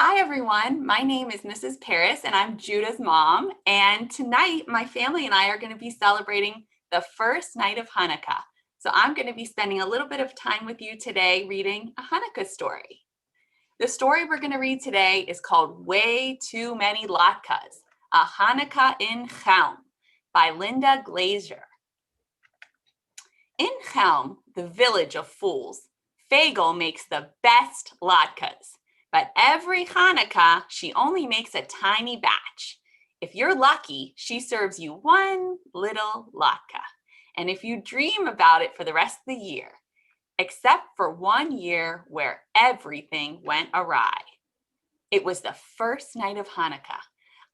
Hi, everyone. My name is Mrs. Paris, and I'm Judah's mom. And tonight, my family and I are going to be celebrating the first night of Hanukkah. So I'm going to be spending a little bit of time with you today reading a Hanukkah story. The story we're going to read today is called Way Too Many Latkes, a Hanukkah in Chelm by Linda Glazer. In Chelm, the village of fools, Fagel makes the best latkes. But every Hanukkah, she only makes a tiny batch. If you're lucky, she serves you one little latke. And if you dream about it for the rest of the year, except for 1 year where everything went awry. It was the first night of Hanukkah.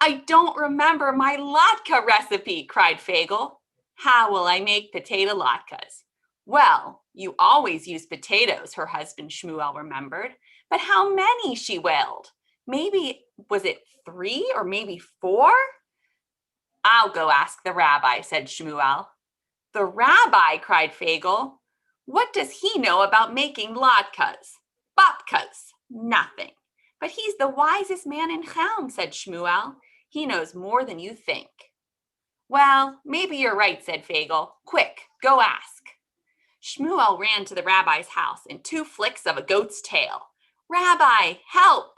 I don't remember my latke recipe, cried Fagel. How will I make potato latkes? Well, you always use potatoes, her husband Shmuel remembered. But how many, she wailed. Was it 3 or maybe 4? I'll go ask the rabbi, said Shmuel. The rabbi, cried Fagel. What does he know about making latkes? Babkas, nothing. But he's the wisest man in Chelm, said Shmuel. He knows more than you think. Well, maybe you're right, said Fagel. Quick, go ask. Shmuel ran to the rabbi's house in 2 flicks of a goat's tail. Rabbi, help!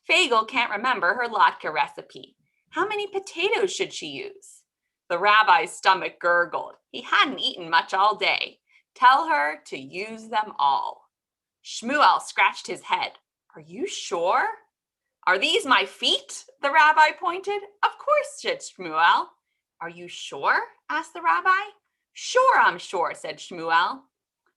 Fagel can't remember her latke recipe. How many potatoes should she use? The rabbi's stomach gurgled. He hadn't eaten much all day. Tell her to use them all. Shmuel scratched his head. Are you sure? Are these my feet? The rabbi pointed. Of course, said Shmuel. Are you sure? Asked the rabbi. Sure, I'm sure, said Shmuel.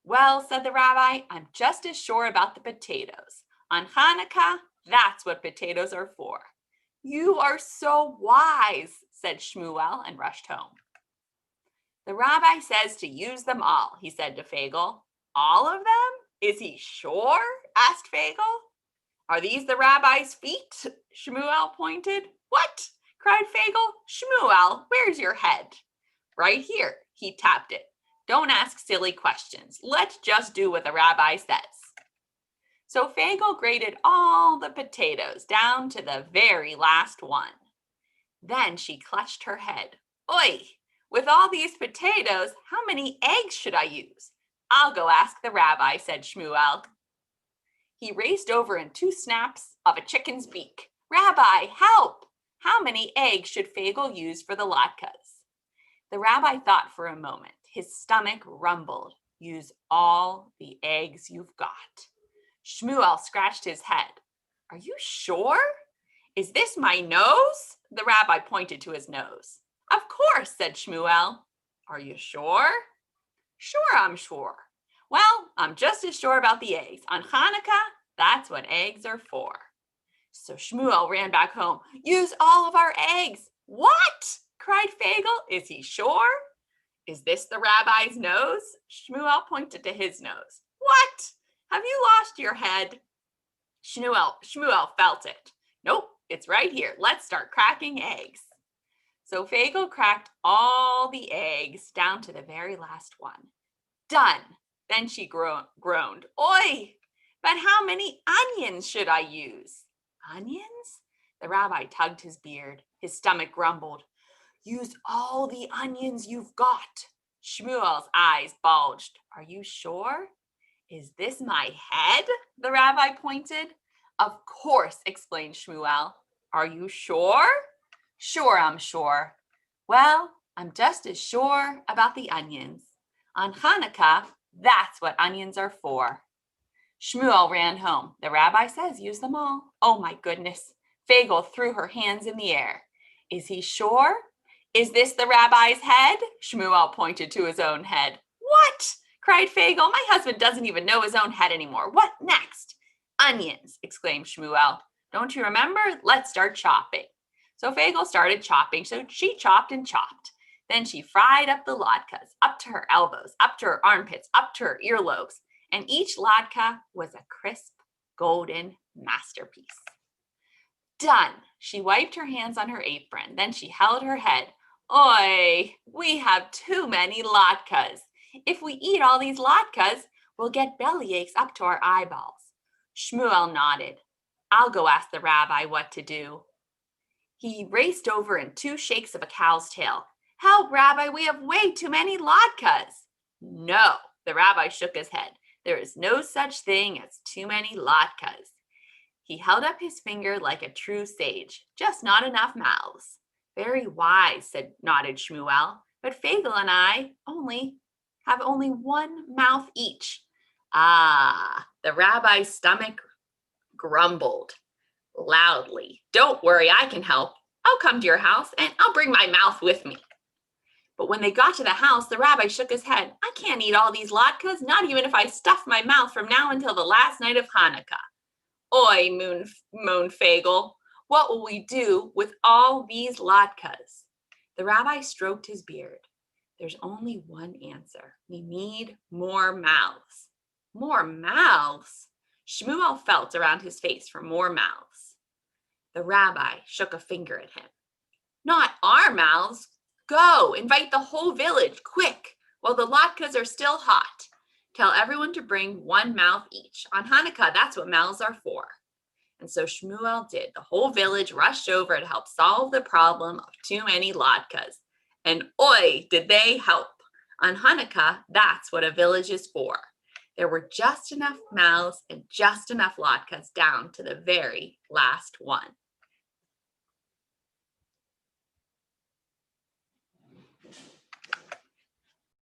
Well, said the rabbi, I'm just as sure about the potatoes. On Hanukkah, that's what potatoes are for. You are so wise, said Shmuel and rushed home. The rabbi says to use them all, he said to Fagel. All of them? Is he sure? Asked Fagel. Are these the rabbi's feet? Shmuel pointed. What? Cried Fagel. Shmuel, where's your head? Right here, he tapped it. Don't ask silly questions. Let's just do what the rabbi says. So Fagel grated all the potatoes down to the very last one. Then she clutched her head. Oi, with all these potatoes, how many eggs should I use? I'll go ask the rabbi, said Shmuel. He raced over in 2 snaps of a chicken's beak. Rabbi, help! How many eggs should Fagel use for the latkes? The rabbi thought for a moment. His stomach rumbled. Use all the eggs you've got. Shmuel scratched his head. Are you sure? Is this my nose? The rabbi pointed to his nose. Of course, said Shmuel. Are you sure? Sure, I'm sure. Well, I'm just as sure about the eggs. On Hanukkah, that's what eggs are for. So Shmuel ran back home. Use all of our eggs. What? Cried Fagel. Is he sure? Is this the rabbi's nose? Shmuel pointed to his nose. What? Have you lost your head? Shmuel felt it. Nope, it's right here. Let's start cracking eggs. So Fagel cracked all the eggs down to the very last one. Done. Then she groaned. Oi! But how many onions should I use? Onions? The rabbi tugged his beard. His stomach grumbled. Use all the onions you've got. Shmuel's eyes bulged. Are you sure? Is this my head? The rabbi pointed. Of course, explained Shmuel. Are you sure? Sure, I'm sure. Well, I'm just as sure about the onions. On Hanukkah, that's what onions are for. Shmuel ran home. The rabbi says use them all. Oh my goodness. Fagel threw her hands in the air. Is he sure? Is this the rabbi's head? Shmuel pointed to his own head. What? Cried Fagel. My husband doesn't even know his own head anymore. What next? Onions, exclaimed Shmuel. Don't you remember? Let's start chopping. So Fagel started chopping, so she chopped and chopped. Then she fried up the latkes, up to her elbows, up to her armpits, up to her earlobes, and each latke was a crisp, golden masterpiece. Done. She wiped her hands on her apron. Then she held her head. Oi, we have too many latkes. If we eat all these latkes, we'll get bellyaches up to our eyeballs. Shmuel nodded. I'll go ask the rabbi what to do. He raced over in 2 shakes of a cow's tail. Help, Rabbi, we have way too many latkes. No, the rabbi shook his head. There is no such thing as too many latkes. He held up his finger like a true sage, just not enough mouths. Very wise, nodded Shmuel, but Fagel and I have only 1 mouth each. Ah, the rabbi's stomach grumbled loudly. Don't worry, I can help. I'll come to your house and I'll bring my mouth with me. But when they got to the house, the rabbi shook his head. I can't eat all these latkes, not even if I stuff my mouth from now until the last night of Hanukkah. Oi, moaned Fagel. What will we do with all these latkes? The rabbi stroked his beard. There's only one answer. We need more mouths. More mouths? Shmuel felt around his face for more mouths. The rabbi shook a finger at him. Not our mouths. Go, invite the whole village, quick, while the latkes are still hot. Tell everyone to bring 1 mouth each. On Hanukkah, that's what mouths are for. And so Shmuel did. The whole village rushed over to help solve the problem of too many latkes. And oi, did they help. On Hanukkah, that's what a village is for. There were just enough mouths and just enough latkes down to the very last one.